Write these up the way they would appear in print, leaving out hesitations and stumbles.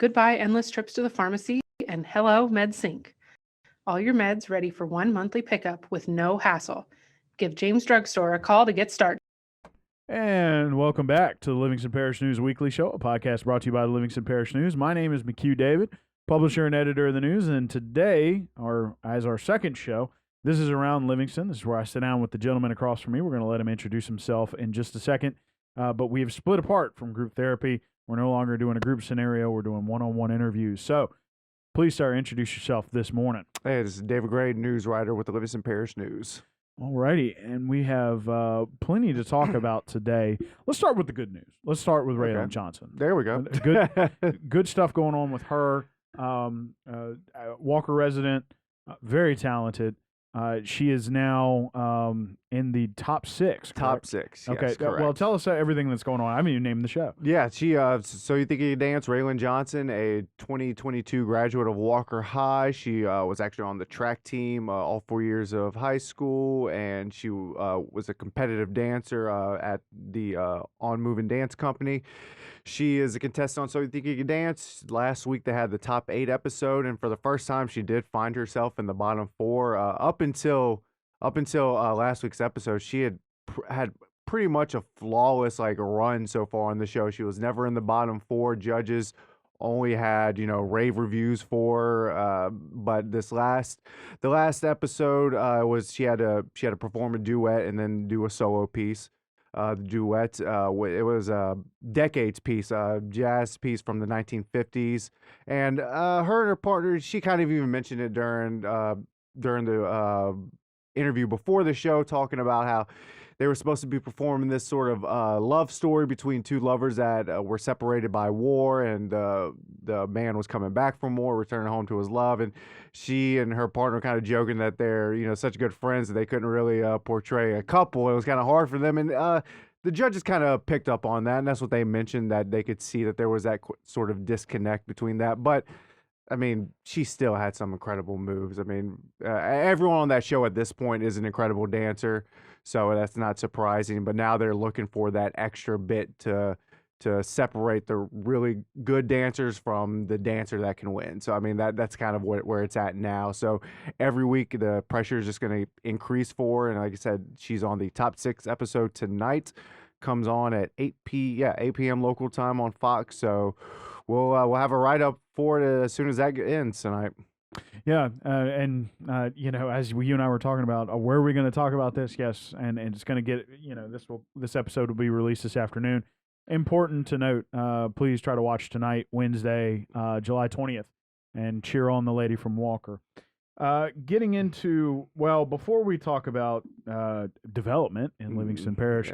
Goodbye endless trips to the pharmacy, and hello MedSync. All your meds ready for one monthly pickup with no hassle. Give James Drugstore a call to get started. And welcome back to the Livingston Parish News Weekly Show, a podcast brought to you by the Livingston Parish News. My name is McHugh David, publisher and editor of the news, and today, as our second show, this is around Livingston. This is where I sit down with the gentleman across from me. We're going to let him introduce himself in just a second, but we have split apart from group therapy. We're no longer doing a group scenario. We're doing one-on-one interviews. So please, sir, introduce yourself this morning. Hey, this is David Gray, news writer with the Livingston Parish News. All righty, and we have plenty to talk about today. Let's start with the good news. Let's start with Raylan Johnson. There we go. Good stuff going on with her. Walker resident, very talented. She is now in the top six. Correct? Top six. Yes, okay. correct. Well, tell us everything that's going on. I haven't even named the show. Yeah, she. So you think you can dance? Raylan Johnson, a 2022 graduate of Walker High. She was actually on the track team all 4 years of high school, and she was a competitive dancer at the On Moving Dance Company. She is a contestant on So You Think You Can Dance. Last week they had the top 8 episode, and for the first time she did find herself in the bottom 4. Up until last week's episode, she had pretty much a flawless run so far on the show. She was never in the bottom 4. Judges only had rave reviews for her. But the last episode was she had to perform a duet and then do a solo piece. The duet, it was a decades piece, a jazz piece from the 1950s, and her and her partner, she kind of even mentioned it during the interview before the show, talking about how they were supposed to be performing this sort of love story between two lovers that were separated by war, and the man was coming back from war, returning home to his love, and she and her partner kind of joking that they're such good friends that they couldn't really portray a couple. It was kind of hard for them, and the judges kind of picked up on that, and that's what they mentioned, that they could see that there was that sort of disconnect between that. But I mean, she still had some incredible moves. I mean, everyone on that show at this point is an incredible dancer, so that's not surprising. But now they're looking for that extra bit to separate the really good dancers from the dancer that can win. So I mean, that's kind of where it's at now. So every week the pressure is just going to increase for her. And like I said, she's on the top 6 episode tonight. Comes on at 8 p.m. local time on Fox. So we'll have a write-up for it as soon as that ends tonight. Yeah, and as you and I were talking about, where are we going to talk about this? Yes, and it's going to get, this episode will be released this afternoon. Important to note, please try to watch tonight, Wednesday, July 20th, and cheer on the lady from Walker. Getting into, before we talk about development in Livingston Parish,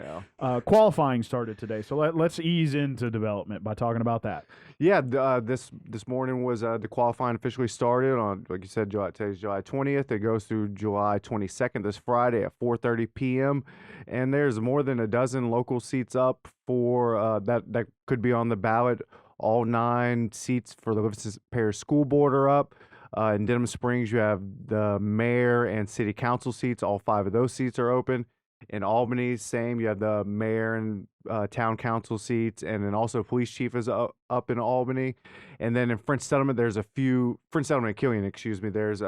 qualifying started today. So let's ease into development by talking about that. Yeah, this morning was the qualifying officially started on, like you said, today's July 20th. It goes through July 22nd, this Friday at 4:30 p.m. And there's more than a dozen local seats up for that could be on the ballot. All 9 seats for the Livingston Parish School Board are up. In Denham Springs, you have the mayor and city council seats. All 5 of those seats are open. In Albany, same. You have the mayor and town council seats, and then also police chief is up in Albany. And then in French Settlement, French Settlement and Killian, excuse me, there's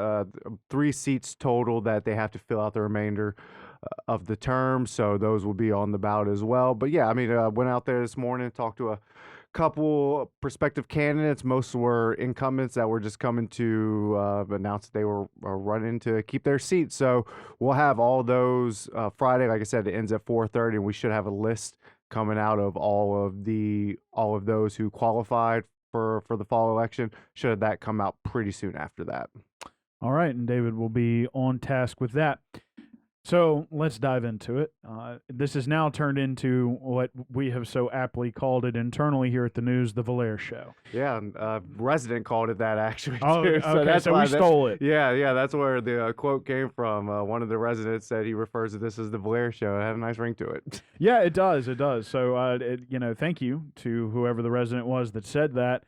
3 seats total that they have to fill out the remainder of the term. So those will be on the ballot as well. But yeah, I mean, I went out there this morning, talked to a couple prospective candidates. Most were incumbents that were just coming to announce that they were running to keep their seats. So we'll have all those Friday. Like I said, it ends at 4:30, and we should have a list coming out of all of those who qualified for the fall election. Should that come out pretty soon after that. All right, and David will be on task with that. So let's dive into it. This has now turned into what we have so aptly called it internally here at the news, the Valaire Show. Yeah, resident called it that actually. Oh, too. okay, so we stole it. Yeah, that's where the quote came from. One of the residents said he refers to this as the Valaire Show. It had a nice ring to it. Yeah, it does. So, thank you to whoever the resident was that said that.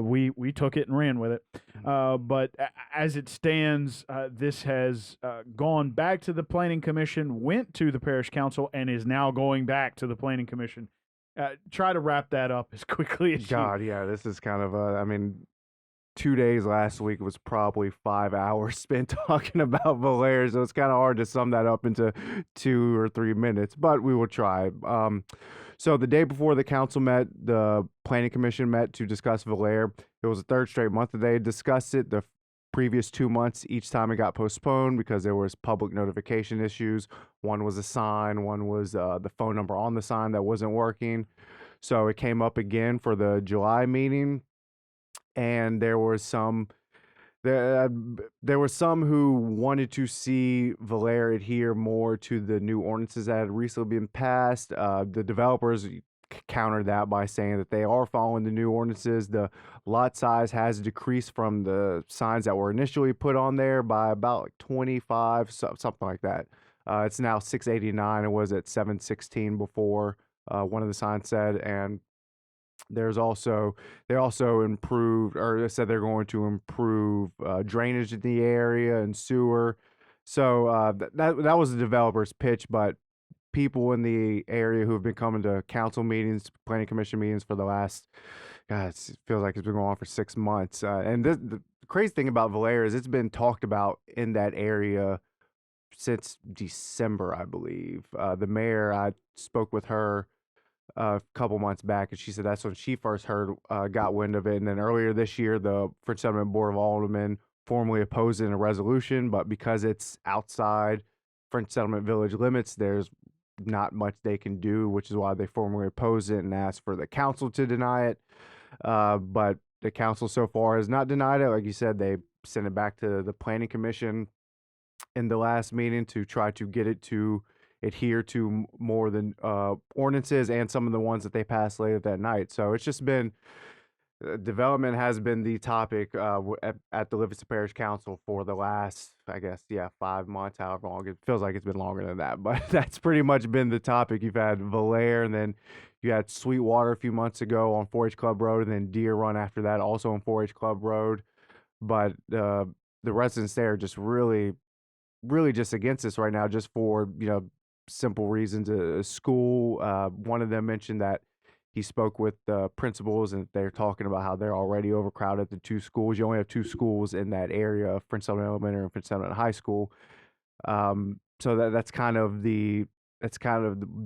We took it and ran with it. But as it stands, this has gone back to the Planning Commission, went to the Parish Council, and is now going back to the Planning Commission. try to wrap that up as quickly as God, yeah, this is kind of I mean, 2 days last week was probably 5 hours spent talking about Valera, so it's kind of hard to sum that up into 2 or 3 minutes, but we will try. So the day before the council met, the planning commission met to discuss Valera. It was the third straight month that they had discussed it. The previous 2 months, each time it got postponed because there was public notification issues. One was a sign, one was the phone number on the sign that wasn't working. So it came up again for the July meeting, and there were some who wanted to see Valera adhere more to the new ordinances that had recently been passed. The developers countered that by saying that they are following the new ordinances. The lot size has decreased from the signs that were initially put on there by about like 25, something like that. It's now 689. It was at 716 before, one of the signs said, and they also improved, or they said they're going to improve drainage in the area and sewer. So that was the developer's pitch, but people in the area who have been coming to council meetings, planning commission meetings for the last, God, it feels like it's been going on for 6 months. And the crazy thing about Valera is it's been talked about in that area since December, I believe. The mayor, I spoke with her a couple months back, and she said that's when she first got wind of it. And then earlier this year, the French Settlement Board of Aldermen formally opposed it in a resolution, but because it's outside French Settlement Village limits, there's not much they can do, which is why they formally opposed it and asked for the council to deny it. But the council so far has not denied it. Like you said, they sent it back to the planning commission in the last meeting to try to get it to adhere to more than ordinances and some of the ones that they passed later that night. So it's just been development has been the topic at the Livingston Parish Council for the last, I guess, 5 months, however long. It feels like it's been longer than that, but that's pretty much been the topic. You've had Valera, and then you had Sweetwater a few months ago on 4-H Club Road, and then Deer Run after that, also on 4-H Club Road. But the residents there are just really just against this right now, just for, simple reasons. School, one of them mentioned that he spoke with the principals, and they're talking about how they're already overcrowded at the two schools. You only have two schools in that area, French Settlement Elementary and French Settlement High School. So that's kind of the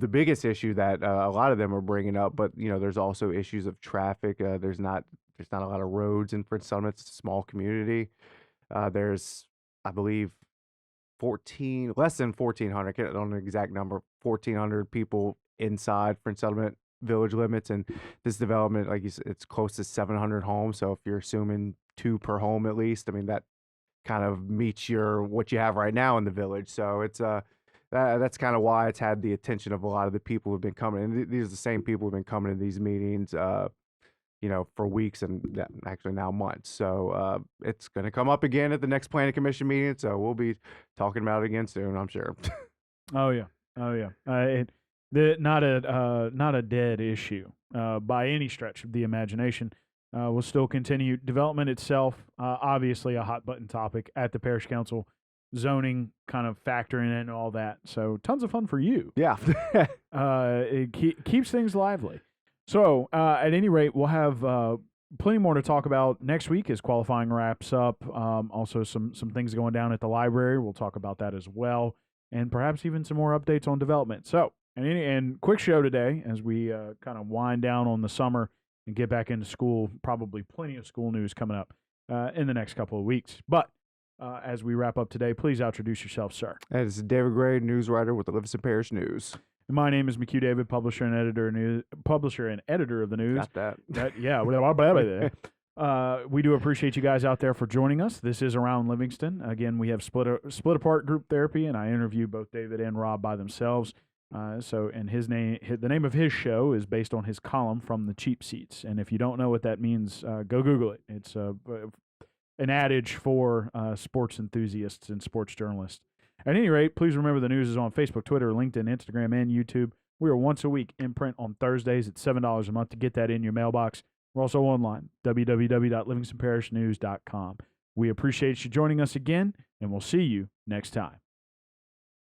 biggest issue that a lot of them are bringing up. But there's also issues of traffic. There's not a lot of roads in French Settlement. It's a small community. There's, I believe, less than 1,400, I don't know the exact number, 1,400 people inside French Settlement Village limits, and this development, like you said, it's close to 700 homes. So if you're assuming 2 per home at least, I mean, that kind of meets what you have right now in the village. So it's that's kind of why it's had the attention of a lot of the people who've been coming. And these are the same people who've been coming to these meetings, for weeks and actually now months. So it's going to come up again at the next planning commission meeting. So we'll be talking about it again soon, I'm sure. Oh yeah. Not a dead issue by any stretch of the imagination. We'll still continue development itself. Obviously, a hot button topic at the parish council. Zoning kind of factoring in all that. So tons of fun for you. Yeah. It keeps things lively. So, at any rate, we'll have plenty more to talk about next week as qualifying wraps up. Also, some things going down at the library. We'll talk about that as well, and perhaps even some more updates on development. So, and quick show today as we kind of wind down on the summer and get back into school. Probably plenty of school news coming up in the next couple of weeks. But as we wrap up today, please introduce yourself, sir. This is David Gray, news writer with the Livingston Parish News. My name is McHugh David, publisher and editor of the news. Got that. Yeah. We do appreciate you guys out there for joining us. This is Around Livingston. Again, we have split apart group therapy, and I interview both David and Rob by themselves. And the name of his show is based on his column from the Cheap Seats. And if you don't know what that means, go Google it. It's an adage for sports enthusiasts and sports journalists. At any rate, please remember the news is on Facebook, Twitter, LinkedIn, Instagram, and YouTube. We are once a week in print on Thursdays at $7 a month to get that in your mailbox. We're also online, www.livingstonparishnews.com. We appreciate you joining us again, and we'll see you next time.